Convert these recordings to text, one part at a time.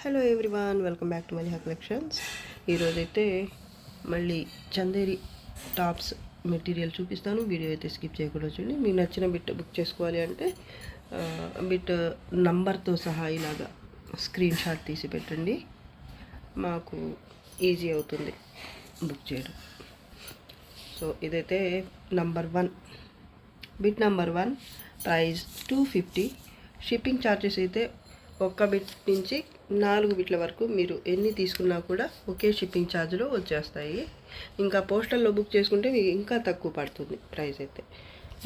Hello everyone, welcome back to Maliha collections. ఈరోజైతే మళ్ళీ Chanderi tops material చూపిస్తాను. వీడియో అయితే స్కిప్ చేయకుండా చూడండి. మీకు నచ్చిన బిట్ బుక్ చేసుకోవాలి అంటే బిట్ నంబర్తో సహా ఇలాగా స్క్రీన్ షాట్ తీసి పెట్టండి, మాకు ఈజీ అవుతుంది బుక్ చేయడం. సో ఇదైతే number 1, bit number 1, price 250. Shipping charges అయితే ఒక్క బిట్ నుంచి 4 బిట్ల వరకు మీరు ఎన్ని తీసుకున్నా కూడా ఒకే షిప్పింగ్ ఛార్జ్లో వచ్చేస్తాయి. ఇంకా పోస్టల్లో బుక్ చేసుకుంటే మీకు ఇంకా తక్కువ పడుతుంది ప్రైస్ అయితే.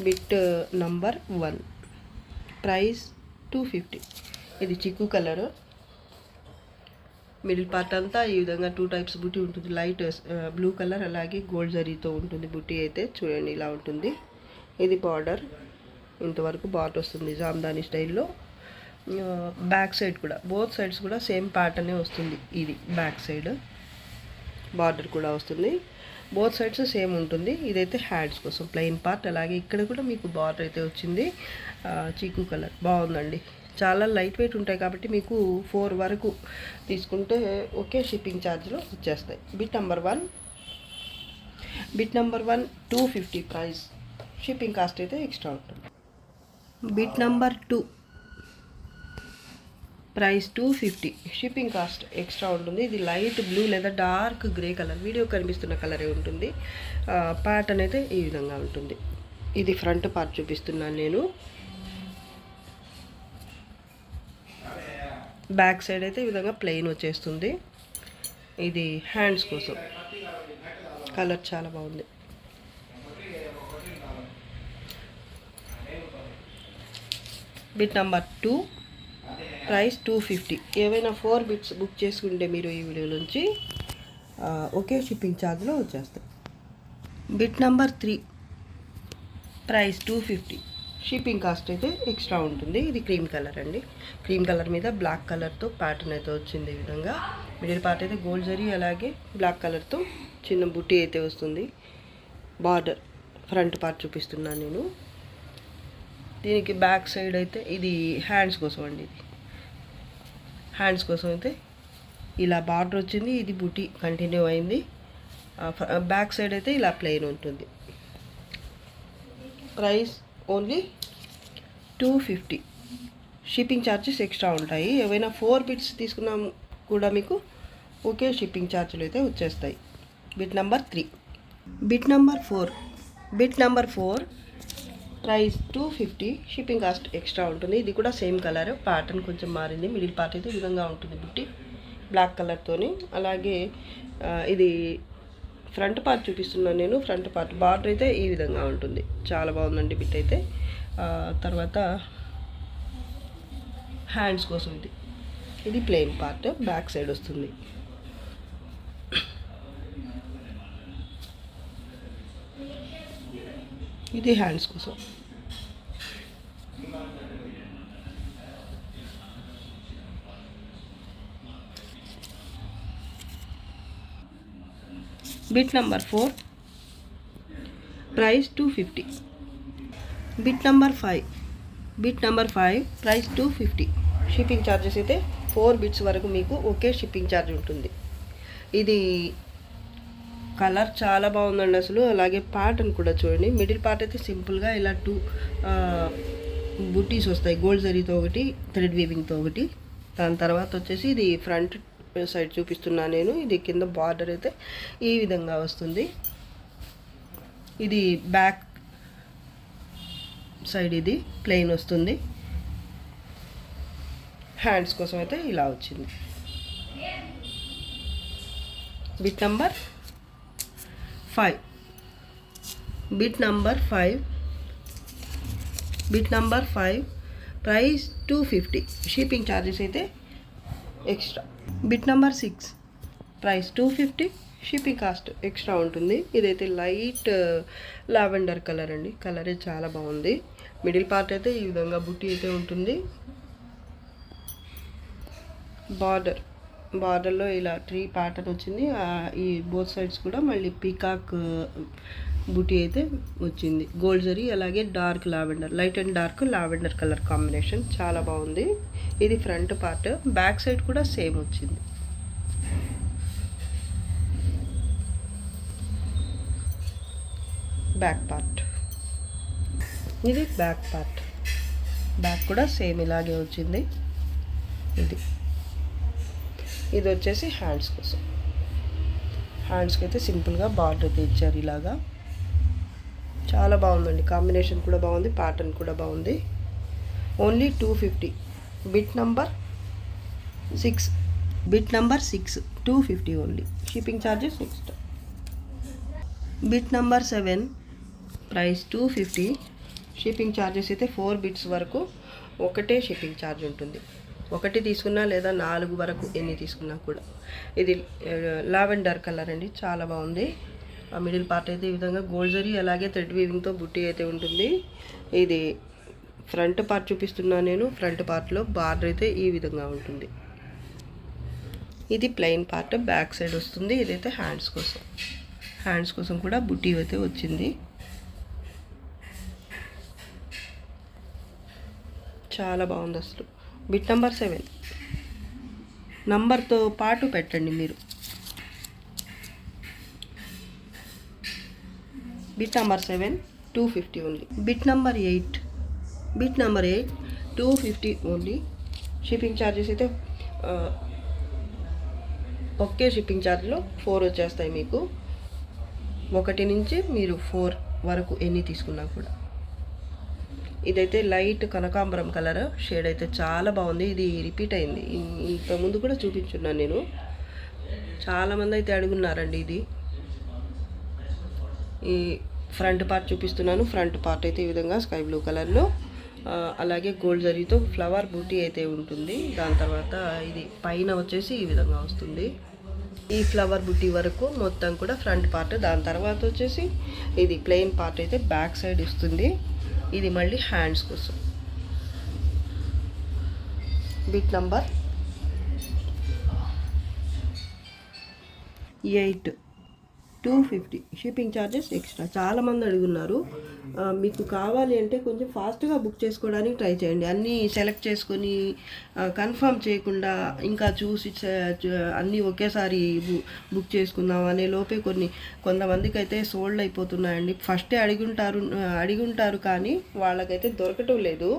Bit number 1, price 250. ఇది చిక్కు కలరు, మిడిల్ పార్ట్ అంతా ఈ విధంగా 2 టైప్స్ బుట్టి ఉంటుంది. లైట్ బ్లూ కలర్, అలాగే గోల్డ్ జరీతో ఉంటుంది బుట్టి అయితే. చూడండి ఇలా ఉంటుంది. ఇది బార్డర్, ఇంతవరకు బార్డర్ వస్తుంది జామ్దాని స్టైల్లో. బ్యాక్ సైడ్ కూడా బోత్ సైడ్స్ కూడా సేమ్ ప్యాటర్నే వస్తుంది. ఇది బ్యాక్ సైడ్ బార్డర్ కూడా వస్తుంది, బోత్ సైడ్స్ సేమ్ ఉంటుంది. ఇదైతే హ్యాండ్స్ కోసం ప్లెయిన్ పార్ట్. అలాగే ఇక్కడ కూడా మీకు బార్డర్ అయితే వచ్చింది, చీకు కలర్. బాగుందండి, చాలా లైట్ వెయిట్ ఉంటాయి కాబట్టి మీకు 4 వరకు తీసుకుంటే ఒకే షిప్పింగ్ ఛార్జ్లో వచ్చేస్తాయి. Bit number 1, bit number 1 250 price. Shipping cost అయితే ఎక్స్ట్రా ఉంటుంది. Bit number 2, price 250. Shipping cost extra ఉంటుంది. ఇది లైట్ బ్లూ లేదా డార్క్ గ్రే కలర్, వీడియో కనిపిస్తున్న కలరే ఉంటుంది. ప్యాటర్న్ అయితే ఈ విధంగా ఉంటుంది. ఇది ఫ్రంట్ పార్ట్ చూపిస్తున్నాను నేను. బ్యాక్ సైడ్ అయితే ఈ విధంగా ప్లెయిన్ వచ్చేస్తుంది. ఇది హ్యాండ్స్ కోసం. కలర్ చాలా బాగుంది. Bit number 2, price 250. ఏవైనా 4 బిట్స్ బుక్ చేసుకుంటే మీరు ఈ వీడియో నుంచి ఒకే షిప్పింగ్ ఛార్జ్లో వచ్చేస్తాయి. Bit number 3, price 250. Shipping cost అయితే ఎక్స్ట్రా ఉంటుంది. ఇది క్రీమ్ కలర్ అండి. క్రీమ్ కలర్ మీద బ్లాక్ కలర్తో ప్యాటర్న్ అయితే వచ్చింది. ఈ విధంగా మిడిల్ పార్ట్ అయితే గోల్డ్ జరీ, అలాగే బ్లాక్ కలర్తో చిన్న బుట్టి అయితే వస్తుంది. బార్డర్ ఫ్రంట్ పార్ట్ చూపిస్తున్నాను నేను. దీనికి బ్యాక్ సైడ్ అయితే ఇది హ్యాండ్స్ కోసం అండి. ఇది హ్యాండ్స్ కోసం అయితే ఇలా బార్డర్ వచ్చింది. ఇది బుటీ కంటిన్యూ అయింది. బ్యాక్ సైడ్ అయితే ఇలా ప్లెయిన్ ఉంటుంది. Price only 250. Shipping charges extra ఉంటాయి. ఏవైనా 4 బిట్స్ తీసుకున్నాం కూడా మీకు ఒకే షిప్పింగ్ ఛార్జీలు అయితే వచ్చేస్తాయి. Bit number 3, bit number 4, bit number 4, price 250. Shipping cost extra ఉంటుంది. ఇది కూడా సేమ్ కలర్, ప్యాటర్న్ కొంచెం మారింది. మిడిల్ పార్ట్ అయితే ఈ విధంగా ఉంటుంది బుట్టి, బ్లాక్ కలర్తోని. అలాగే ఇది ఫ్రంట్ పార్ట్ చూపిస్తున్నాను నేను. ఫ్రంట్ పార్ట్ బార్డర్ అయితే ఈ విధంగా ఉంటుంది. చాలా బాగుందండి బిట్ అయితే. తర్వాత హ్యాండ్స్ కోసం ఇది ప్లెయిన్ పార్ట్, బ్యాక్ సైడ్ వస్తుంది. ఇది హ్యాండ్స్ కోసం. Bit number 4, price 250. Bit number 5, bit number 5, price 250. Shipping charges అయితే 4 బిట్స్ వరకు మీకు ఒకే షిప్పింగ్ ఛార్జ్ ఉంటుంది. ఇది కలర్ చాలా బాగుందండి అసలు. అలాగే ప్యాటర్న్ కూడా చూడండి. మిడిల్ పార్ట్ అయితే సింపుల్గా ఇలా 2 బుట్టీస్ వస్తాయి. గోల్డ్ జరీతో ఒకటి, థ్రెడ్ వీవింగ్తో ఒకటి. దాని తర్వాత వచ్చేసి ఇది ఫ్రంట్ సైడ్ చూపిస్తున్నాను నేను. ఇది కింద బార్డర్ అయితే ఈ విధంగా వస్తుంది. ఇది బ్యాక్ సైడ్ ఇది ప్లెయిన్ వస్తుంది. హ్యాండ్స్ కోసం అయితే ఇలా వచ్చింది. Bit number 5, bit number 5, bit number 5, price 250. Shipping charges అయితే extra. Bit number 6, price 250. Shipping cost extra ఉంటుంది. ఇదైతే లైట్ లావెండర్ కలర్ అండి. కలరే చాలా బాగుంది. మిడిల్ పార్ట్ అయితే ఈ విధంగా బుట్టి అయితే ఉంటుంది. బార్డర్లో ఇలా ట్రీ ప్యాటర్న్ వచ్చింది. ఈ బోత్ సైడ్స్ కూడా మళ్ళీ పీకాక్ బూటీ అయితే వచ్చింది. గోల్డ్ జరీ అలాగే dark lavender, light and dark lavender colour combination చాలా బాగుంది. ఇది ఫ్రంట్ పార్ట్. బ్యాక్ సైడ్ కూడా సేమ్ వచ్చింది. బ్యాక్ పార్ట్ ఇది బ్యాక్ పార్ట్. బ్యాక్ కూడా సేమ్ ఇలాగే వచ్చింది. ఇది వచ్చేసి హ్యాండ్స్ కోసం. హ్యాండ్స్కి అయితే సింపుల్గా బార్డర్ అయితే ఇచ్చారు ఇలాగా. చాలా బాగుందండి. కాంబినేషన్ కూడా బాగుంది, ప్యాటర్న్ కూడా బాగుంది. Only 250. Bit number 6. Bit number 6 250 only. Shipping charges next. Bit number 7 price 250. Shipping charges అయితే 4 బిట్స్ వరకు ఒకటే షిప్పింగ్ ఛార్జ్ ఉంటుంది. ఒకటి తీసుకున్నా లేదా 4 వరకు ఎన్ని తీసుకున్నా కూడా. ఇది లావెండర్ కలర్ అండి, చాలా బాగుంది. ఆ మిడిల్ పార్ట్ అయితే ఈ విధంగా గోల్డ్ జరీ అలాగే థ్రెడ్ వీవింగ్తో బుట్టి అయితే ఉంటుంది. ఇది ఫ్రంట్ పార్ట్ చూపిస్తున్నాను నేను. ఫ్రంట్ పార్ట్లో బార్డర్ అయితే ఈ విధంగా ఉంటుంది. ఇది ప్లెయిన్ పార్ట్ బ్యాక్ సైడ్ వస్తుంది. ఇదైతే హ్యాండ్స్ కోసం. హ్యాండ్స్ కోసం కూడా బుట్టి అయితే వచ్చింది. చాలా బాగుంది అసలు. బిట్ నంబర్ 7 నంబర్తో పాటు పెట్టండి మీరు. Bit number 7 250 only. Bit number 8 250 only. Shipping charges అయితే ఒకే షిప్పింగ్ ఛార్జ్లో 4 వచ్చేస్తాయి మీకు. 1 నుంచి మీరు 4 వరకు ఎన్ని తీసుకున్నా కూడా. ఇదైతే లైట్ కనకాంబరం కలర్ షేడ్ అయితే చాలా బాగుంది. ఇది రిపీట్ అయింది, ఇంతకుముందు కూడా చూపించున్నాను నేను. చాలామంది అయితే అడుగున్నారండి ఇది. ఈ ఫ్రంట్ పార్ట్ చూపిస్తున్నాను. ఫ్రంట్ పార్ట్ అయితే ఈ విధంగా స్కై బ్లూ కలర్లో అలాగే గోల్డ్ జరీతో ఫ్లవర్ బూటీ అయితే ఉంటుంది. దాని తర్వాత ఇది పైన వచ్చేసి ఈ విధంగా వస్తుంది. ఈ ఫ్లవర్ బూటీ వరకు మొత్తం కూడా ఫ్రంట్ పార్ట్. దాని తర్వాత వచ్చేసి ఇది ప్లెయిన్ పార్ట్ అయితే బ్యాక్ సైడ్ ఇస్తుంది. ఇది మళ్ళీ హ్యాండ్స్ కోసం. Bit number 8 250. Shipping charges extra. చాలామంది అడుగున్నారు. మీకు కావాలి అంటే కొంచెం ఫాస్ట్గా బుక్ చేసుకోవడానికి ట్రై చేయండి. అన్నీ సెలెక్ట్ చేసుకొని కన్ఫర్మ్ చేయకుండా ఇంకా చూసి అన్నీ ఒకేసారి బుక్ చేసుకుందాం అనే లోపే కొంతమందికి అయితే సోల్డ్ అయిపోతున్నాయండి. ఫస్టే అడిగి ఉంటారు కానీ వాళ్ళకైతే దొరకటం లేదు.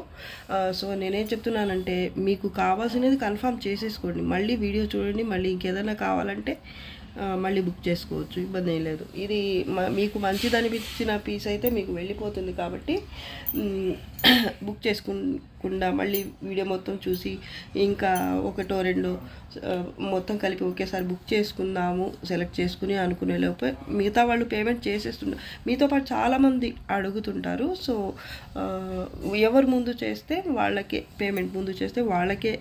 సో నేనేం చెప్తున్నానంటే మీకు కావాల్సినది కన్ఫర్మ్ చేసేసుకోండి. మళ్ళీ వీడియో చూడండి, మళ్ళీ ఇంకేదైనా కావాలంటే మళ్ళీ బుక్ చేసుకోవచ్చు, ఇబ్బంది ఏం లేదు. ఇది మీకు మంచిది అనిపించిన పీస్ అయితే మీకు వెళ్ళిపోతుంది కాబట్టి బుక్ చేసుకుండా మళ్ళీ వీడియో మొత్తం చూసి ఇంకా 1 2 మొత్తం కలిపి ఒకేసారి బుక్ చేసుకుందాము సెలెక్ట్ చేసుకుని అనుకునే లోపే మిగతా వాళ్ళు పేమెంట్ చేసేస్తున్నారు. మీతో పాటు చాలామంది అడుగుతుంటారు. సో ఎవరు ముందు చేస్తే వాళ్ళకే పేమెంట్, ముందు చేస్తే వాళ్ళకే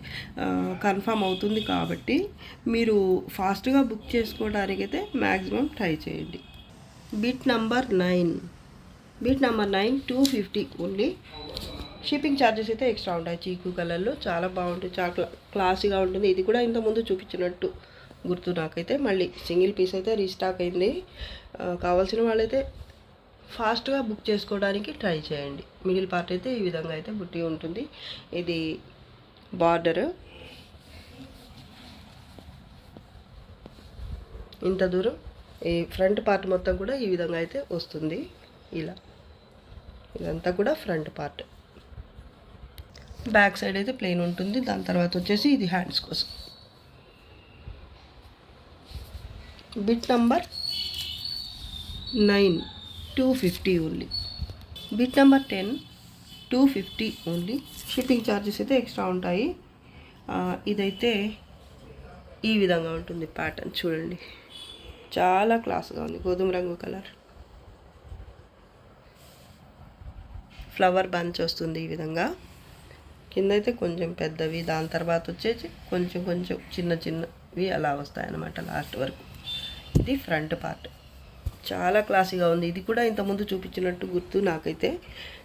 కన్ఫర్మ్ అవుతుంది. కాబట్టి మీరు ఫాస్ట్గా బుక్ చేసుకోవడానికైతే మ్యాక్సిమం ట్రై చేయండి. Bit number 9 250 only. Shipping charges అయితే ఎక్స్ట్రా ఉంటాయి. చీకు కలర్లో చాలా బాగుంటుంది, చాలా క్లాసీగా ఉంటుంది. ఇది కూడా ఇంతకుముందు చూపించినట్టు గుర్తు నాకైతే. మళ్ళీ సింగిల్ పీస్ అయితే రీస్టాక్ అయింది. కావాల్సిన వాళ్ళైతే ఫాస్ట్గా బుక్ చేసుకోవడానికి ట్రై చేయండి. మిడిల్ పార్ట్ అయితే ఈ విధంగా అయితే బుట్టి ఉంటుంది. ఇది బార్డర్ ఇంత దూరం. ఈ ఫ్రంట్ పార్ట్ మొత్తం కూడా ఈ విధంగా అయితే వస్తుంది. ఇలా ఇదంతా కూడా ఫ్రంట్ పార్ట్. బ్యాక్ సైడ్ అయితే ప్లెయిన్ ఉంటుంది. దాని తర్వాత వచ్చేసి ఇది హ్యాండ్స్ కోసం. Bit number 9 250 only. Bit number 10 250 only. Shipping charges అయితే ఎక్స్ట్రా ఉంటాయి. ఇదైతే ఈ విధంగా ఉంటుంది ప్యాటర్న్. చూడండి, చాలా క్లాస్గా ఉంది. గోధుమ రంగు కలర్ ఫ్లవర్ బంచ్ వస్తుంది ఈ విధంగా. కింద అయితే కొంచెం పెద్దవి, దాని తర్వాత వచ్చేసి కొంచెం కొంచెం చిన్నవి అలా వస్తాయన్నమాట లాస్ట్ వరకు. ఇది ఫ్రంట్ పార్ట్. చాలా క్లాసీగా ఉంది. ఇది కూడా ఇంతకుముందు చూపించినట్టు గుర్తు నాకైతే.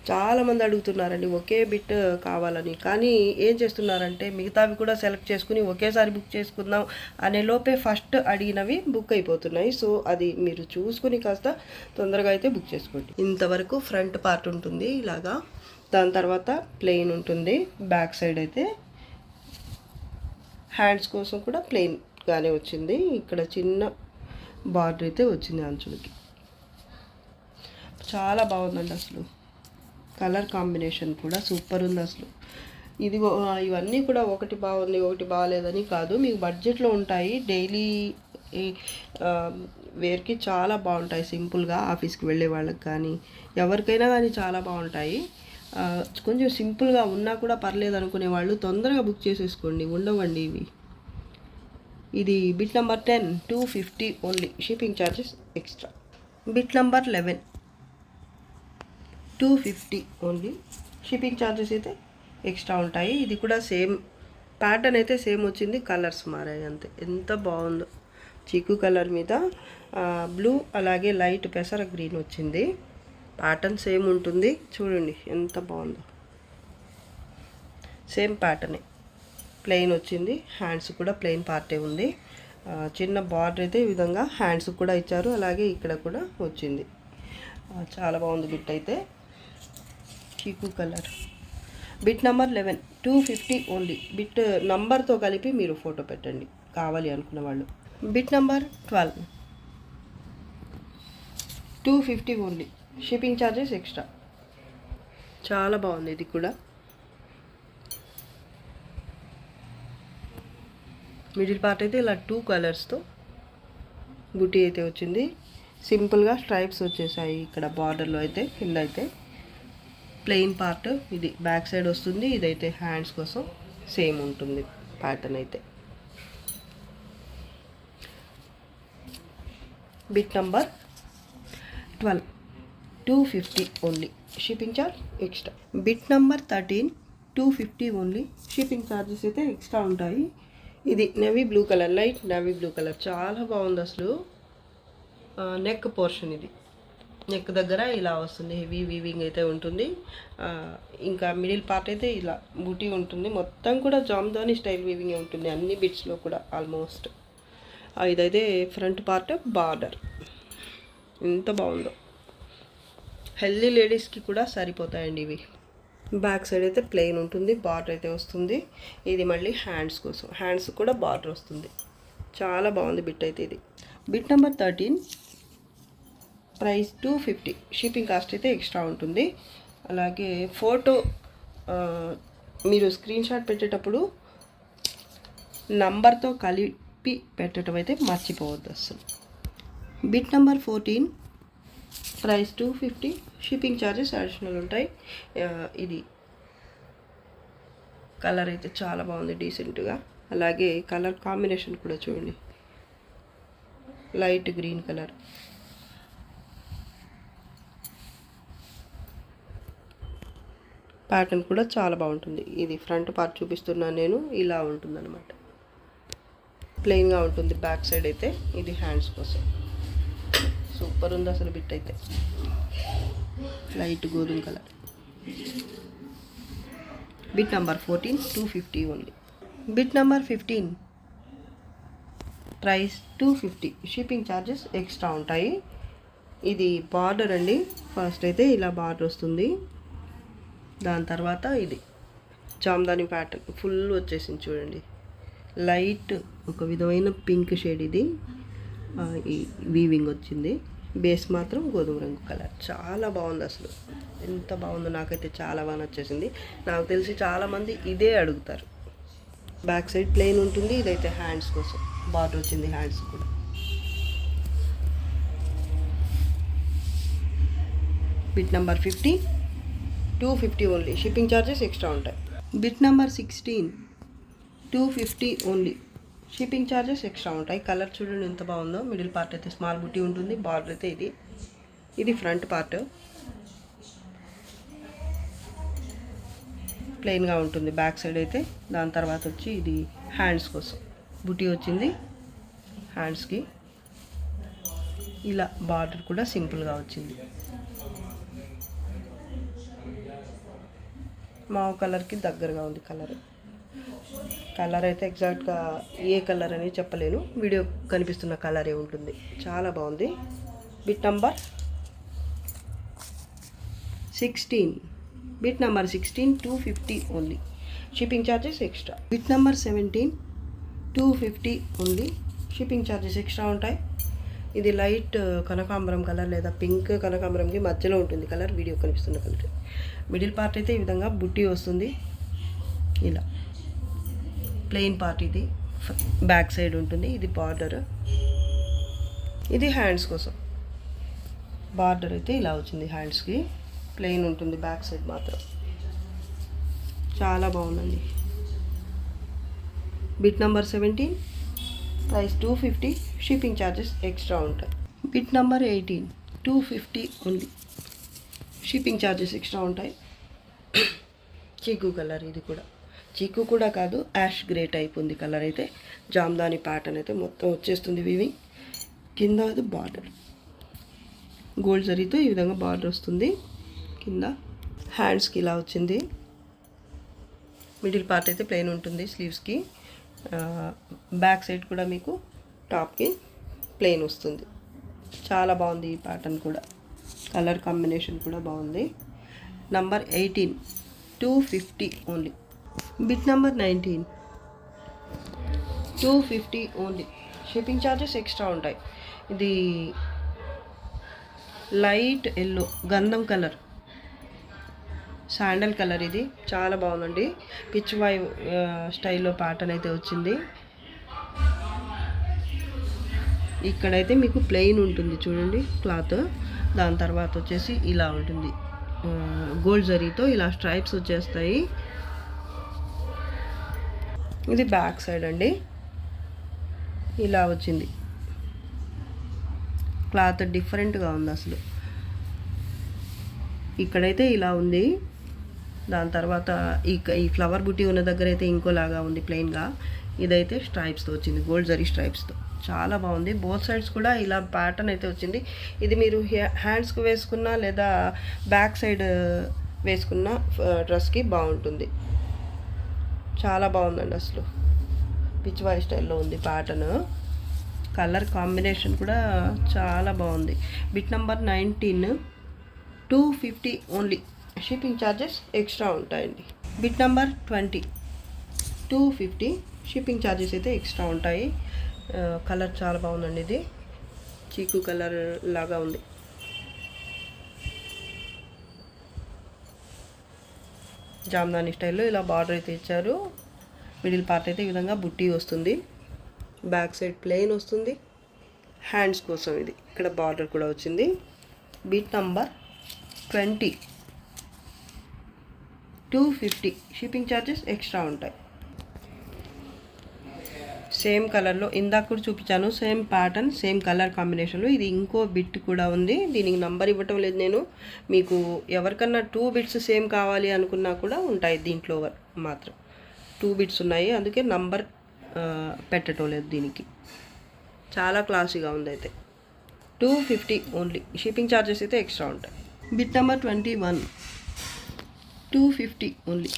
చాలామంది అడుగుతున్నారండి ఒకే బిట్ కావాలని. కానీ ఏం చేస్తున్నారంటే మిగతావి కూడా సెలెక్ట్ చేసుకుని ఒకేసారి బుక్ చేసుకుందాం అనే లోపే ఫస్ట్ అడిగినవి బుక్ అయిపోతున్నాయి. సో అది మీరు చూసుకుని కాస్త తొందరగా అయితే బుక్ చేసుకోండి. ఇంతవరకు ఫ్రంట్ పార్ట్ ఉంటుంది ఇలాగా. దాని తర్వాత ప్లెయిన్ ఉంటుంది. బ్యాక్ సైడ్ అయితే హ్యాండ్స్ కోసం కూడా ప్లెయిన్గానే వచ్చింది. ఇక్కడ చిన్న బార్డర్ అయితే వచ్చింది అంచులకి. చాలా బాగుందండి అసలు. కలర్ కాంబినేషన్ కూడా సూపర్ ఉంది అసలు. ఇవన్నీ కూడా ఒకటి బాగుంది ఒకటి బాగాలేదని కాదు, మీకు బడ్జెట్లో ఉంటాయి. డైలీ వేర్కి చాలా బాగుంటాయి. సింపుల్గా ఆఫీస్కి వెళ్ళే వాళ్ళకి కానీ ఎవరికైనా కానీ చాలా బాగుంటాయి. కొంచెం సింపుల్గా ఉన్నా కూడా పర్లేదు అనుకునే వాళ్ళు తొందరగా బుక్ చేసేసుకోండి, ఉండవండి ఇవి. ఇది bit number 10 250 only, shipping charges extra. Bit number 11 250 only, shipping charges అయితే ఎక్స్ట్రా ఉంటాయి. ఇది కూడా సేమ్ ప్యాటర్న్ అయితే సేమ్ వచ్చింది, కలర్స్ మారాయి అంతే. ఎంత బాగుందో, చీకు కలర్ మీద బ్లూ అలాగే లైట్ పెసర గ్రీన్ వచ్చింది. ప్యాటర్న్ సేమ్ ఉంటుంది, చూడండి ఎంత బాగుందో. సేమ్ ప్యాటర్నే, ప్లెయిన్ వచ్చింది. హ్యాండ్స్ కూడా ప్లెయిన్ పార్టే ఉంది. చిన్న బార్డర్ అయితే ఈ విధంగా హ్యాండ్స్ కూడా ఇచ్చారు, అలాగే ఇక్కడ కూడా వచ్చింది. చాలా బాగుంది బిట్ అయితే. చీకు colour. Bit number 11 250 only. Bit నంబర్తో కలిపి మీరు ఫోటో పెట్టండి కావాలి అనుకున్న వాళ్ళు. Bit number 12 250 only, shipping charges extra. చాలా బాగుంది ఇది కూడా. మిడిల్ పార్ట్ అయితే ఇలా 2 కలర్స్తో బుటీ అయితే వచ్చింది. సింపుల్గా స్ట్రైప్స్ వచ్చేసాయి ఇక్కడ బార్డర్లో అయితే. కింద అయితే ప్లెయిన్ పార్ట్ ఇది బ్యాక్ సైడ్ వస్తుంది. ఇదైతే హ్యాండ్స్ కోసం సేమ్ ఉంటుంది ప్యాటర్న్ అయితే. Bit number 12 250 only, shipping charge extra. Bit number 13 250 only, shipping charges అయితే ఎక్స్ట్రా ఉంటాయి. ఇది navy blue colour, light navy blue colour, చాలా బాగుంది అసలు. నెక్ పోర్షన్ ఇది, నెక్ దగ్గర ఇలా వస్తుంది, హెవీ వీవింగ్ అయితే ఉంటుంది. ఇంకా మిడిల్ పార్ట్ అయితే ఇలా బూటీ ఉంటుంది. మొత్తం కూడా జామ్దాని స్టైల్ వీవింగ్ ఉంటుంది అన్ని బిట్స్లో కూడా ఆల్మోస్ట్. ఇదైతే ఫ్రంట్ పార్ట్ బార్డర్, ఎంత బాగుందో. హెల్దీ లేడీస్కి కూడా సరిపోతాయండి ఇవి. బ్యాక్ సైడ్ అయితే ప్లెయిన్ ఉంటుంది, బార్డర్ అయితే వస్తుంది. ఇది మళ్ళీ హ్యాండ్స్ కోసం, హ్యాండ్స్ కూడా బార్డర్ వస్తుంది. చాలా బాగుంది బిట్ అయితే ఇది. Bit number 13 price 250, shipping cost అయితే ఎక్స్ట్రా ఉంటుంది. అలాగే ఫోటో మీరు స్క్రీన్ షాట్ పెట్టేటప్పుడు నంబర్తో కలిపి పెట్టడం అయితే మర్చిపోవద్దు అసలు. Bit number 14 price 250, shipping charges additional ఉంటాయి. ఇది కలర్ అయితే చాలా బాగుంది డీసెంట్గా. అలాగే కలర్ కాంబినేషన్ కూడా చూడండి, లైట్ గ్రీన్ కలర్. ప్యాటర్న్ కూడా చాలా బాగుంటుంది. ఇది ఫ్రంట్ పార్ట్ చూపిస్తున్నాను నేను, ఇలా ఉంటుంది అనమాట. ప్లెయిన్గా ఉంటుంది బ్యాక్ సైడ్ అయితే. ఇది హ్యాండ్స్ కోసం. సూపర్ ఉంది అసలు బిట్ అయితే, లైట్ గోధుమ colour. Bit number 14 250 only. Bit number 15 price 250, shipping charges extra ఉంటాయి. ఇది బార్డర్ అండి. ఫస్ట్ అయితే ఇలా బార్డర్ వస్తుంది, దాని తర్వాత ఇది జామ్దాని ప్యాటర్న్ ఫుల్ వచ్చేసింది చూడండి. లైట్ ఒక విధమైన పింక్ షేడ్ ఇది. ఈ వీవింగ్ వచ్చింది. బేస్ మాత్రం గోధుమ రంగు కలర్. చాలా బాగుంది అసలు, ఎంత బాగుందో. నాకైతే చాలా బాగా నచ్చేసింది. నాకు తెలిసి చాలామంది ఇదే అడుగుతారు. బ్యాక్ సైడ్ ప్లెయిన్ ఉంటుంది. ఇదైతే హ్యాండ్స్ కోసం బార్డర్ వచ్చింది, హ్యాండ్స్ కూడా. Bit number 50 250 only, shipping charges extra ఉంటాయి. Bit number 16 250 only, shipping charges extra ఉంటాయి. కలర్ చూడండి ఎంత బాగుందో. మిడిల్ పార్ట్ అయితే స్మాల్ బుటీ ఉంటుంది. బార్డర్ అయితే ఇది ఫ్రంట్ పార్ట్ ప్లెయిన్గా ఉంటుంది బ్యాక్ సైడ్ అయితే. దాని తర్వాత వచ్చి ఇది హ్యాండ్స్ కోసం బుటీ వచ్చింది హ్యాండ్స్కి. ఇలా బార్డర్ కూడా సింపుల్గా వచ్చింది. మావు కలర్కి దగ్గరగా ఉంది కలర్ అయితే ఎగ్జాక్ట్గా ఏ కలర్ అని చెప్పలేను, వీడియో కనిపిస్తున్న కలరే ఉంటుంది. చాలా బాగుంది. Bit number 16, bit number 16 250 only, shipping charges extra. Bit number 17 250 only, shipping charges extra ఉంటాయి. ఇది లైట్ కనకాంబరం కలర్ లేదా పింక్ కనకాంబరంకి మధ్యలో ఉంటుంది కలర్, వీడియో కనిపిస్తున్న కలర్. మిడిల్ పార్ట్ అయితే ఈ విధంగా బుట్టి వస్తుంది. ఇలా ప్లెయిన్ పార్ట్, ఇది బ్యాక్ సైడ్ ఉంటుంది. ఇది బార్డర్, ఇది హ్యాండ్స్ కోసం. బార్డర్ అయితే ఇలా వచ్చింది, హ్యాండ్స్కి ప్లెయిన్ ఉంటుంది, బ్యాక్ సైడ్ మాత్రం. చాలా బాగుందండి. Bit number 17, price 250, shipping charges extra ఉంటాయి. Bit number 18 250 only, shipping charges extra ఉంటాయి. చీకు కలర్, ఇది కూడా చీకు కూడా కాదు, యాష్ గ్రే టైప్ ఉంది కలర్. అయితే జామ్దాని ప్యాటర్న్ అయితే మొత్తం వచ్చేస్తుంది వీవింగ్. కింద అది బార్డర్ గోల్డ్ జరీతో ఈ విధంగా బార్డర్ వస్తుంది. కింద హ్యాండ్స్కి ఇలా వచ్చింది. మిడిల్ పార్ట్ అయితే ప్లెయిన్ ఉంటుంది స్లీవ్స్కి. బ్యాక్ సైడ్ కూడా మీకు టాప్కి ప్లెయిన్ వస్తుంది. చాలా బాగుంది ఈ ప్యాటర్న్ కూడా, కలర్ కాంబినేషన్ కూడా బాగుంది. Number 18 250 only. Bit number 19 250 only, shipping charges extra ఉంటాయి. ఇది లైట్ ఎల్లో గంధం కలర్, శాండల్ కలర్. ఇది చాలా బాగుందండి. పిచ్ వై స్టైల్లో ప్యాటర్న్ అయితే వచ్చింది. ఇక్కడైతే మీకు ప్లెయిన్ ఉంటుంది చూడండి క్లాత్. దాని తర్వాత వచ్చేసి ఇలా ఉంటుంది, గోల్డ్ జరీతో ఇలా స్ట్రైప్స్ వచ్చేస్తాయి. ఇది బ్యాక్ సైడ్ అండి, ఇలా వచ్చింది. క్లాత్ డిఫరెంట్గా ఉంది అసలు. ఇక్కడైతే ఇలా ఉంది. దాని తర్వాత ఈ ఫ్లవర్ బుట్టి ఉన్న దగ్గర అయితే ఇంకోలాగా ఉంది ప్లెయిన్గా. ఇదైతే స్ట్రైప్స్తో వచ్చింది, గోల్డ్ జరీ స్ట్రైప్స్తో. చాలా బాగుంది. బోత్ సైడ్స్ కూడా ఇలా ప్యాటర్న్ అయితే వచ్చింది. ఇది మీరు హ్యాండ్స్కి వేసుకున్నా లేదా బ్యాక్ సైడ్ వేసుకున్న డ్రెస్కి బాగుంటుంది. చాలా బాగుందండి అసలు. పిచ్ వై స్టైల్లో ఉంది ప్యాటర్న్. కలర్ కాంబినేషన్ కూడా చాలా బాగుంది. Bit number 19 250 only, shipping charges extra ఉంటాయండి. బిట్ నెంబర్ 20 250, షిప్పింగ్ ఛార్జెస్ అయితే ఎక్స్ట్రా ఉంటాయి. కలర్ చాలా బాగుందండి. ఇది చీకు కలర్ లాగా ఉంది. జామ్దాని స్టైల్లో ఇలా బార్డర్ అయితే ఇచ్చారు. మిడిల్ పార్ట్ అయితే ఈ విధంగా బుట్టి వస్తుంది. బ్యాక్ సైడ్ ప్లెయిన్ వస్తుంది. హ్యాండ్స్ కోసం ఇది ఇక్కడ బార్డర్ కూడా వచ్చింది. Bit number 20 250, shipping charges extra ఉంటాయి. సేమ్ కలర్లో ఇందాక కూడా చూపించాను, సేమ్ ప్యాటర్న్ సేమ్ కలర్ కాంబినేషన్లో. ఇది ఇంకో బిట్ కూడా ఉంది. దీనికి నంబర్ ఇవ్వటం లేదు నేను. మీకు ఎవరికన్నా 2 బిట్స్ సేమ్ కావాలి అనుకున్నా కూడా ఉంటాయి. దీంట్లో మాత్రం 2 బిట్స్ ఉన్నాయి, అందుకే నంబర్ పెట్టడం లేదు దీనికి. చాలా క్లాసీగా ఉంది. అయితే 250 ఓన్లీ, షిప్పింగ్ ఛార్జెస్ అయితే ఎక్స్ట్రా ఉంటాయి. Bit number 21 250 only,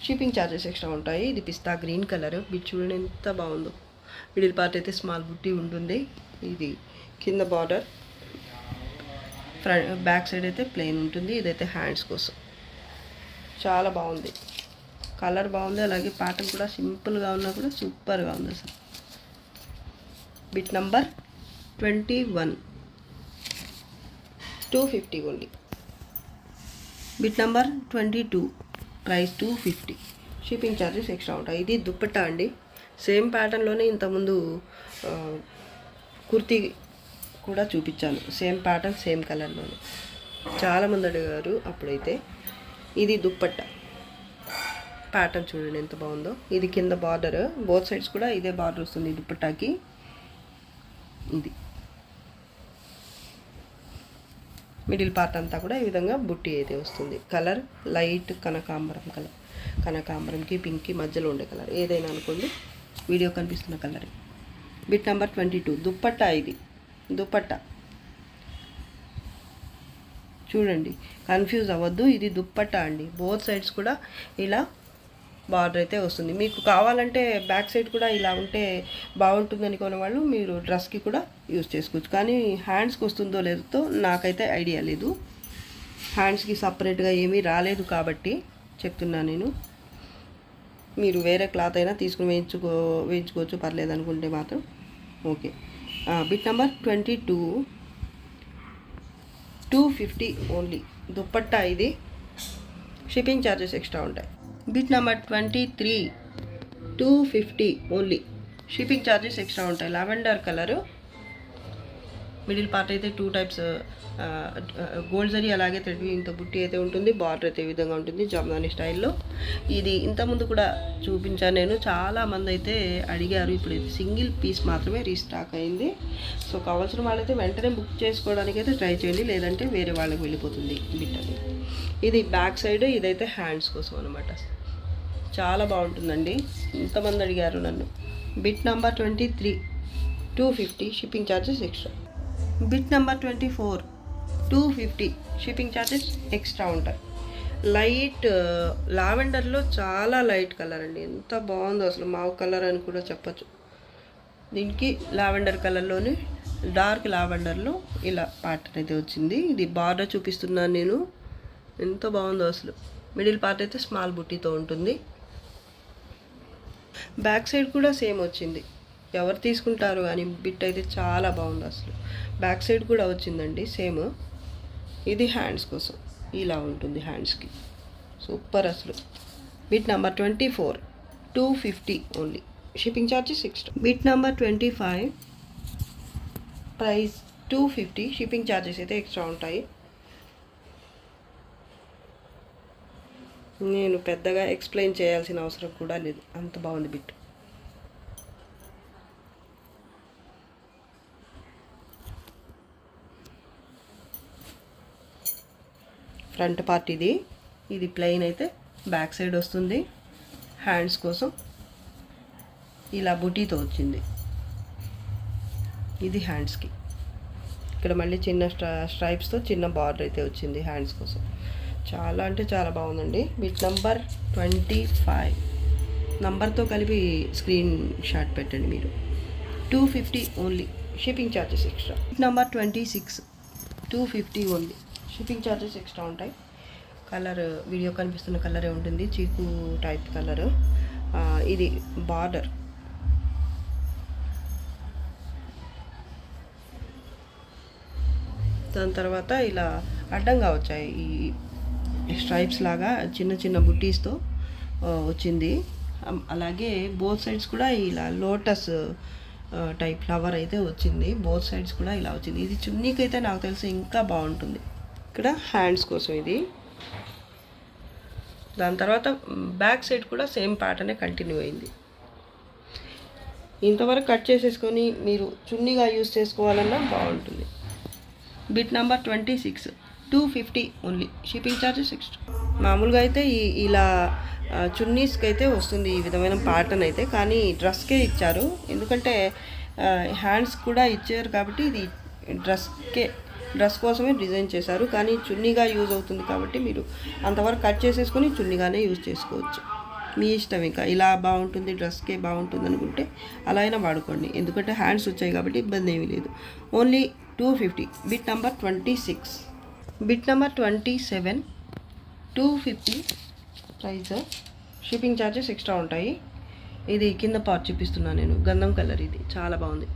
shipping charges extra ఉంటాయి. ఇది పిస్తా గ్రీన్ కలర్. బిట్ చూడండి ఎంత బాగుందో. మిడిల్ పార్ట్ అయితే స్మాల్ బుట్టి ఉంటుంది. ఇది కింద బార్డర్, బ్యాక్ సైడ్ అయితే ప్లెయిన్ ఉంటుంది. ఇదైతే హ్యాండ్స్ కోసం. చాలా బాగుంది, కలర్ బాగుంది. అలాగే ప్యాటర్న్ కూడా సింపుల్గా ఉన్నా కూడా సూపర్గా ఉంది అసలు. Bit number 21 250 only. Bit number 22, price 250, shipping charges extra ఉంటాయి. ఇది దుప్పట్టా అండి. సేమ్ ప్యాటర్న్లోనే ఇంతకుముందు కుర్తీ కూడా చూపించాను. సేమ్ ప్యాటర్న్ సేమ్ కలర్లోనే చాలామంది అడిగారు అప్పుడైతే. ఇది దుప్పట్టా ప్యాటర్న్ చూడండి ఎంత బాగుందో. ఇది కింద బార్డర్, బోత్ సైడ్స్ కూడా ఇదే బార్డర్ వస్తుంది దుప్పట్టాకి. ఇది మిడిల్ పార్ట్ అంతా కూడా ఈ విధంగా బుట్టి అయితే వస్తుంది. కలర్ లైట్ కనకాంబరం కలర్, కనకాంబరంకి పింక్కి మధ్యలో ఉండే కలర్ ఏదైనా అనుకోండి, వీడియో కనిపిస్తున్న కలర్. Bit number 22 dupatta. ఇది దుప్పట్టా చూడండి, కన్ఫ్యూజ్ అవ్వద్దు. ఇది దుప్పట్టా అండి. బోత్ సైడ్స్ కూడా ఇలా బార్డర్ అయితే వస్తుంది. మీకు కావాలంటే బ్యాక్ సైడ్ కూడా ఇలా ఉంటే బాగుంటుంది అనుకునే వాళ్ళు మీరు డ్రెస్కి కూడా యూజ్ చేసుకోవచ్చు. కానీ హ్యాండ్స్కి వస్తుందో లేదో నాకైతే ఐడియా లేదు. హ్యాండ్స్కి సపరేట్గా ఏమీ రాలేదు కాబట్టి చెప్తున్నాను నేను. మీరు వేరే క్లాత్ అయినా తీసుకుని వేయించుకోవచ్చు, పర్లేదు అనుకుంటే మాత్రం okay. Bit number 22, 250 only. Dupatta ఇది. షిప్పింగ్ ఛార్జెస్ ఎక్స్ట్రా ఉంటాయి. Bit number 23, 250 only. Shipping charges extra ఉంటాయి. లావెండర్ కలరు, మిడిల్ పార్ట్ అయితే 2 టైప్స్ గోల్డ్ జరీ, అలాగే థ్రెడ్ ఇంత బుట్టి అయితే ఉంటుంది. బార్డర్ అయితే ఈ విధంగా ఉంటుంది జామ్దాని స్టైల్లో. ఇది ఇంతకుముందు కూడా చూపించాను నేను. చాలామంది అయితే అడిగారు. ఇప్పుడు ఇది సింగిల్ పీస్ మాత్రమే రీస్టాక్ అయింది. సో కావాల్సిన వాళ్ళైతే వెంటనే బుక్ చేసుకోవడానికి అయితే ట్రై చేయండి, లేదంటే వేరే వాళ్ళకి వెళ్ళిపోతుంది బిట్ అది. ఇది బ్యాక్ సైడ్, ఇదైతే హ్యాండ్స్ కోసం అనమాట. చాలా బాగుంటుందండి. ఇంతమంది అడిగారు నన్ను. Bit number 23, 250. Shipping charges extra. Bit number 24, 250. Shipping charges extra ఉంటాయి. లైట్ లావెండర్లో చాలా లైట్ కలర్ అండి. ఎంత బాగుందో అసలు, మావు కలర్ అని కూడా చెప్పచ్చు. దీనికి లావెండర్ కలర్లోని డార్క్ లావెండర్లో ఇలా ప్యాటర్న్ అయితే వచ్చింది. ఇది బార్డర్ చూపిస్తున్నాను నేను. ఎంత బాగుందో అసలు. మిడిల్ పార్ట్ అయితే స్మాల్ బుట్టీతో ఉంటుంది. బ్యాక్ సైడ్ కూడా సేమ్ వచ్చింది. ఎవరు తీసుకుంటారు కానీ బిట్ అయితే చాలా బాగుంది అసలు. బ్యాక్ సైడ్ కూడా వచ్చిందండి సేమ్. ఇది హ్యాండ్స్ కోసం ఇలా ఉంటుంది, హ్యాండ్స్కి సూపర్ అసలు. Bit number 24, 250 only. Shipping charges extra. Bit number 25, price 250. Shipping charges అయితే ఎక్స్ట్రా ఉంటాయి. నేను పెద్దగా ఎక్స్ప్లెయిన్ చేయాల్సిన అవసరం కూడా లేదు, అంత బాగుంది బిట్. ఫ్రంట్ పార్ట్ ఇది. ఇది ప్లెయిన్ అయితే బ్యాక్ సైడ్ వస్తుంది. హ్యాండ్స్ కోసం ఇలా బుటీతో వచ్చింది. ఇది హ్యాండ్స్కి. ఇక్కడ మళ్ళీ చిన్న స్ట్రైప్స్తో చిన్న బార్డర్ అయితే వచ్చింది హ్యాండ్స్ కోసం. చాలా అంటే చాలా బాగుందండి. బిట్ నెంబర్ 25 నంబర్తో కలిపి స్క్రీన్ షాట్ పెట్టండి మీరు. 250 only. Shipping charges extra. Bit number 26, 250 only. Shipping charges extra ఉంటాయి. కలర్ వీడియో కనిపిస్తున్న కలరే ఉంటుంది, చీకు టైప్ కలరు. ఇది బార్డర్. దాని తర్వాత ఇలా అడ్డంగా వచ్చాయి ఈ స్ట్రైప్స్ లాగా చిన్న చిన్న బుట్టీస్తో వచ్చింది. అలాగే బోత్ సైడ్స్ కూడా ఇలా లోటస్ టైప్ ఫ్లవర్ అయితే వచ్చింది. బోత్ సైడ్స్ కూడా ఇలా వచ్చింది. ఇది చున్నీకి అయితే నాకు తెలిసి ఇంకా బాగుంటుంది. ఇక్కడ హ్యాండ్స్ కోసం ఇది. దాని తర్వాత బ్యాక్ సైడ్ కూడా సేమ్ ప్యాటర్నే కంటిన్యూ అయింది. ఇంతవరకు కట్ చేసేసుకొని మీరు చున్నీగా యూస్ చేసుకోవాలన్నా బాగుంటుంది. Bit number 26, 250 only. Shipping charges extra. మామూలుగా అయితే ఇలా చున్నీస్కి అయితే వస్తుంది ఈ విధమైన ప్యాటర్న్ అయితే, కానీ డ్రెస్కే ఇచ్చారు. ఎందుకంటే హ్యాండ్స్ కూడా ఇచ్చారు కాబట్టి ఇది డ్రెస్ కోసమే డిజైన్ చేశారు. కానీ చున్నీగా యూజ్ అవుతుంది కాబట్టి మీరు అంతవరకు కట్ చేసేసుకొని చున్నీగానే యూజ్ చేసుకోవచ్చు. మీ ఇష్టం. ఇంకా ఇలా బాగుంటుంది, డ్రెస్కే బాగుంటుంది అనుకుంటే అలా అయినా వాడుకోండి. ఎందుకంటే హ్యాండ్స్ వచ్చాయి కాబట్టి ఇబ్బంది ఏమీ లేదు. Only 250. Bit number 26. Bit number 27, 250 price. Shipping charges extra ఉంటాయి. ఇది కింద పార్ట్ చూపిస్తున్నాను నేను. గంధం కలర్. ఇది చాలా బాగుంది.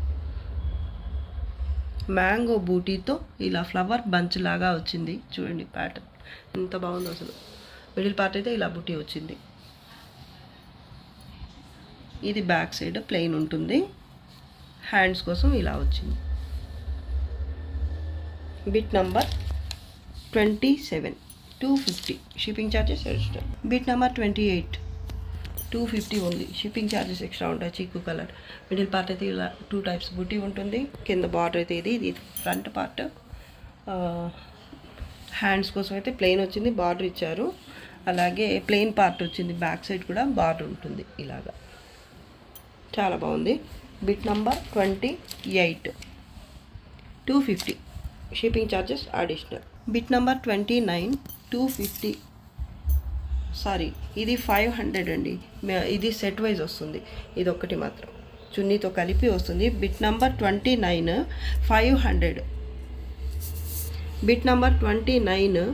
మ్యాంగో బూటీతో ఇలా ఫ్లవర్ బంచ్ లాగా వచ్చింది. చూడండి ప్యాటర్న్ ఎంత బాగుందో అసలు. మిడిల్ పార్ట్ అయితే ఇలా బూటీ వచ్చింది. ఇది బ్యాక్ సైడ్ ప్లెయిన్ ఉంటుంది. హ్యాండ్స్ కోసం ఇలా వచ్చింది. Bit number 27, 250. Shipping charges extra. Bit number 28, 250 only. Shipping charges extra ఉంటాయి. చీకు కలర్. మిడిల్ పార్ట్ అయితే ఇలా 2 టైప్స్ బుట్టి ఉంటుంది. కింద బార్డర్ అయితే ఇది ఫ్రంట్ పార్ట్. హ్యాండ్స్ కోసం అయితే ప్లెయిన్ వచ్చింది, బార్డర్ ఇచ్చారు. అలాగే ప్లెయిన్ పార్ట్ వచ్చింది. బ్యాక్ సైడ్ కూడా బార్డర్ ఉంటుంది ఇలాగా. చాలా బాగుంది. Bit number 28, 250. Shipping charges additional. Bit number 29 250, sorry ఇది 500 అండి. ఇది సెట్ వైజ్ వస్తుంది, ఇది ఒక్కటి మాత్రం చున్నీతో కలిపి వస్తుంది. Bit number 29 500, bit number 29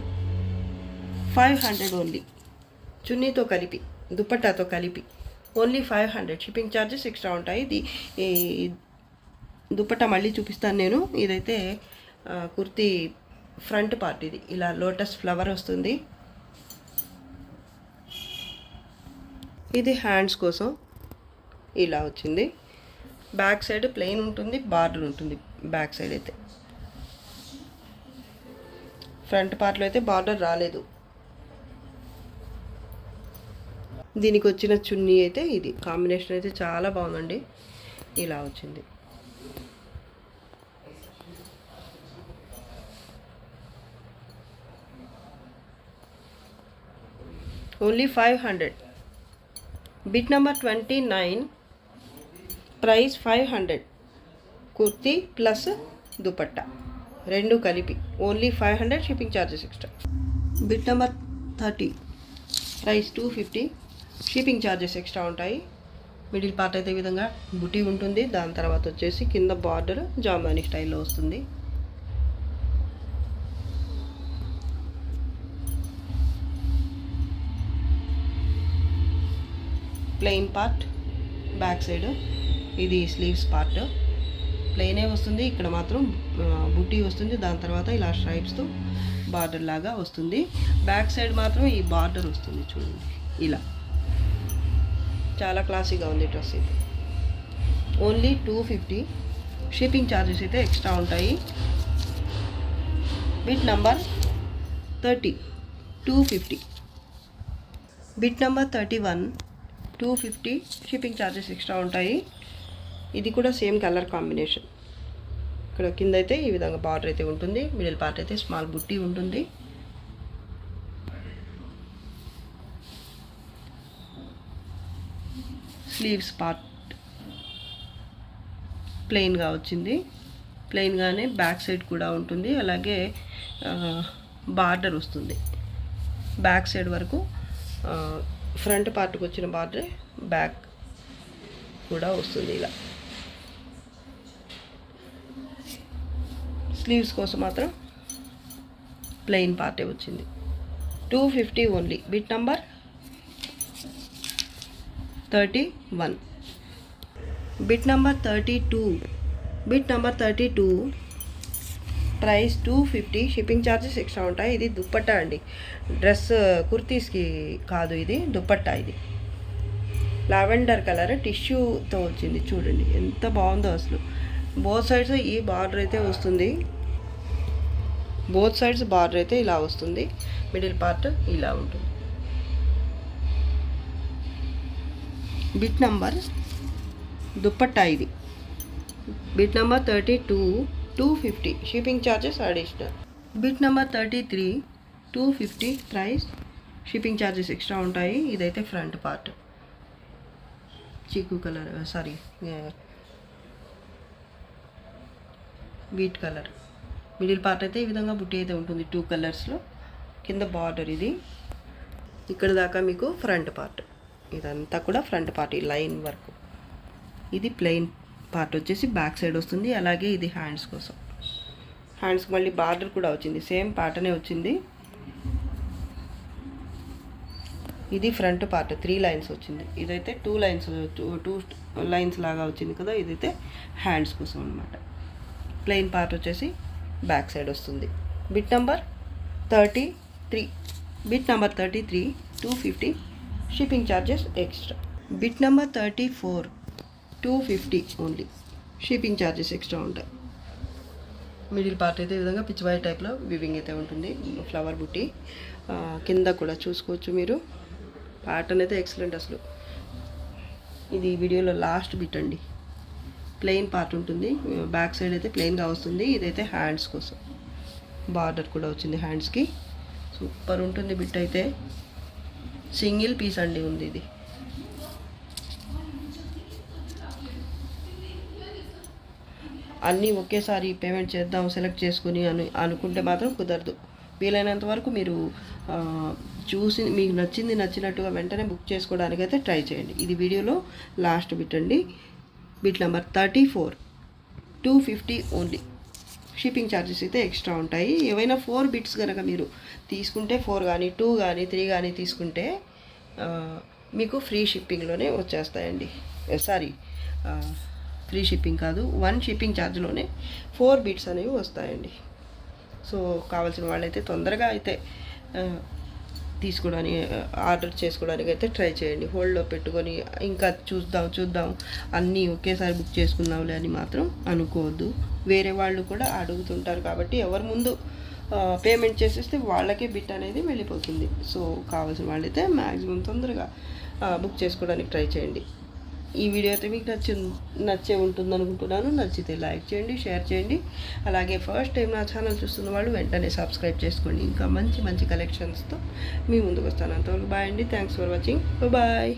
500 only, చున్నీతో కలిపి దుపట్టాతో కలిపి ఓన్లీ 500. షిప్పింగ్ ఛార్జెస్ ఎక్స్ట్రా ఉంటాయి. ఇది దుపట్టా మళ్ళీ చూపిస్తాను నేను. ఇదైతే కుర్తీ ఫ్రంట్ పార్ట్, ఇది ఇలా లోటస్ ఫ్లవర్ వస్తుంది. ఇది హ్యాండ్స్ కోసం ఇలా వచ్చింది. బ్యాక్ సైడ్ ప్లెయిన్ ఉంటుంది, బార్డర్ ఉంటుంది బ్యాక్ సైడ్ అయితే. ఫ్రంట్ పార్ట్లో అయితే బార్డర్ రాలేదు. దీనికి వచ్చిన చున్నీ అయితే ఇది కాంబినేషన్ అయితే చాలా బాగుందండి, ఇలా వచ్చింది. Only 500. Bit number 29 price 500. Kurti plus dupatta రెండు కలిపి only 500. Shipping charges extra. Bit number 30 price 250. Shipping charges extra ఉంటాయి. మిడిల్ పార్ట్ అయితే ఈ విధంగా బుటీ ఉంటుంది. దాని తర్వాత వచ్చేసి కింద బార్డర్ జామ్దాని స్టైల్లో వస్తుంది. ప్లెయిన్ పార్ట్ బ్యాక్ సైడ్, ఇది స్లీవ్స్ పార్ట్ ప్లెయినే వస్తుంది. ఇక్కడ మాత్రం బుటీ వస్తుంది. దాని తర్వాత ఇలా స్ట్రైప్స్తో బార్డర్ లాగా వస్తుంది. బ్యాక్ సైడ్ మాత్రం ఈ బార్డర్ వస్తుంది చూడండి, ఇలా చాలా క్లాసీగా ఉంది డ్రెస్ అయితే. ఓన్లీ 250. షిప్పింగ్ ఛార్జెస్ అయితే ఎక్స్ట్రా ఉంటాయి. Bit number 30 250. Bit number 31 250. Shipping charges extra ఉంటాయి. ఇది కూడా సేమ్ కలర్ కాంబినేషన్. ఇక్కడ కింద అయితే ఈ విధంగా బార్డర్ అయితే ఉంటుంది. మిడిల్ పార్ట్ అయితే స్మాల్ బుట్టి ఉంటుంది. స్లీవ్స్ పార్ట్ ప్లెయిన్గా వచ్చింది. ప్లెయిన్గానే బ్యాక్ సైడ్ కూడా ఉంటుంది. అలాగే బార్డర్ వస్తుంది బ్యాక్ సైడ్ వరకు. ఫ్రంట్ పార్ట్కి వచ్చిన బార్డర్ బ్యాక్ కూడా వస్తుంది ఇలా. స్లీవ్స్ కోసం మాత్రం ప్లెయిన్ పార్టే వచ్చింది. 250 only. Bit number 31. Bit number 32. Bit number 32 price 250. Shipping charges extra ఉంటాయి. ఇది దుప్పట్టా అండి, డ్రెస్ కుర్తీస్కి కాదు, ఇది దుప్పట్టా. ఇది లావెండర్ కలర్ టిష్యూతో వచ్చింది చూడండి, ఎంత బాగుందో అసలు. బోత్ సైడ్స్ ఈ బార్డర్ అయితే వస్తుంది. బోత్ సైడ్స్ బార్డర్ అయితే ఇలా వస్తుంది. మిడిల్ పార్ట్ ఇలా ఉంటుంది. బిట్ నంబర్ దుప్పట్టా ఇది. Bit number 32 250. Shipping charges additional. Bit number 33 250 price. Shipping charges extra ఉంటాయి. ఇదైతే ఫ్రంట్ పార్ట్ చీకు colour, sorry wheat colour. Middle part అయితే ఈ విధంగా బుట్టి అయితే ఉంటుంది 2 కలర్స్లో. కింద బార్డర్ ఇది. ఇక్కడ దాకా మీకు ఫ్రంట్ పార్ట్. ఇదంతా కూడా ఫ్రంట్ పార్ట్, ఈ లైన్ వరకు. ఇది ప్లెయిన్ పార్ట్ వచ్చేసి బ్యాక్ సైడ్ వస్తుంది. అలాగే ఇది హ్యాండ్స్ కోసం. హ్యాండ్స్కి మళ్ళీ బార్డర్ కూడా వచ్చింది, సేమ్ ప్యాటర్నే వచ్చింది. ఇది ఫ్రంట్ పార్ట్ 3 లైన్స్ వచ్చింది. ఇదైతే 2 లైన్స్ లాగా వచ్చింది కదా, ఇదైతే హ్యాండ్స్ కోసం అనమాట. ప్లెయిన్ పార్ట్ వచ్చేసి బ్యాక్ సైడ్ వస్తుంది. Bit number 33. Bit number 33 250. Shipping charges extra. Bit number 34 250 only. Shipping charges extra ఉంటాయి. మిడిల్ పార్ట్ అయితే ఈ విధంగా పిచ్ వైట్ టైప్లో వివింగ్ అయితే ఉంటుంది. ఫ్లవర్ బుట్టి కింద కూడా చూసుకోవచ్చు మీరు. ప్యాటర్న్ అయితే ఎక్సలెంట్ అసలు. ఇది వీడియోలో లాస్ట్ బిట్ అండి. ప్లెయిన్ పార్ట్ ఉంటుంది, బ్యాక్ సైడ్ అయితే ప్లెయిన్గా వస్తుంది. ఇదైతే హ్యాండ్స్ కోసం బార్డర్ కూడా వచ్చింది హ్యాండ్స్కి. సూపర్ ఉంటుంది బిట్ అయితే. సింగిల్ పీస్ అండి ఉంది ఇది. అన్నీ ఒకేసారి పేమెంట్ చేద్దాం సెలెక్ట్ చేసుకుని అనుకుంటే మాత్రం కుదరదు. వీలైనంత వరకు మీరు చూసి మీకు నచ్చినట్టుగా వెంటనే బుక్ చేసుకోవడానికైతే ట్రై చేయండి. ఇది వీడియోలో లాస్ట్ బిట్ అండి. Bit number 34, 250 only. Shipping charges అయితే ఎక్స్ట్రా ఉంటాయి. ఏవైనా 4 బిట్స్ కనుక మీరు తీసుకుంటే 4 కానీ 2 కానీ 3 కానీ తీసుకుంటే మీకు ఫ్రీ షిప్పింగ్లోనే వచ్చేస్తాయండి. సారీ, ఫ్రీ షిప్పింగ్ కాదు, 1 షిప్పింగ్ ఛార్జ్లోనే 4 బిట్స్ అనేవి వస్తాయండి. సో కావాల్సిన వాళ్ళైతే తొందరగా అయితే తీసుకోవడానికి ఆర్డర్ చేసుకోవడానికి అయితే ట్రై చేయండి. హోల్డ్లో పెట్టుకొని ఇంకా చూద్దాం అన్నీ ఒకేసారి బుక్ చేసుకుందాంలే అని మాత్రం అనుకోవద్దు. వేరే వాళ్ళు కూడా అడుగుతుంటారు కాబట్టి ఎవరు ముందు పేమెంట్ చేసేస్తే వాళ్ళకే బిట్ అనేది వెళ్ళిపోతుంది. సో కావాల్సిన వాళ్ళైతే మ్యాక్సిమం తొందరగా బుక్ చేసుకోవడానికి ట్రై చేయండి. ఈ వీడియో అయితే మీకు నచ్చే ఉంటుంది అనుకుంటున్నాను. నచ్చితే లైక్ చేయండి, షేర్ చేయండి. అలాగే ఫస్ట్ టైం నా ఛానల్ చూస్తున్న వాళ్ళు వెంటనే సబ్స్క్రైబ్ చేసుకోండి. ఇంకా మంచి కలెక్షన్స్తో మీ ముందుకు వస్తాను. అంతవరకు బాయ్ అండి. Thanks for watching. బాయ్.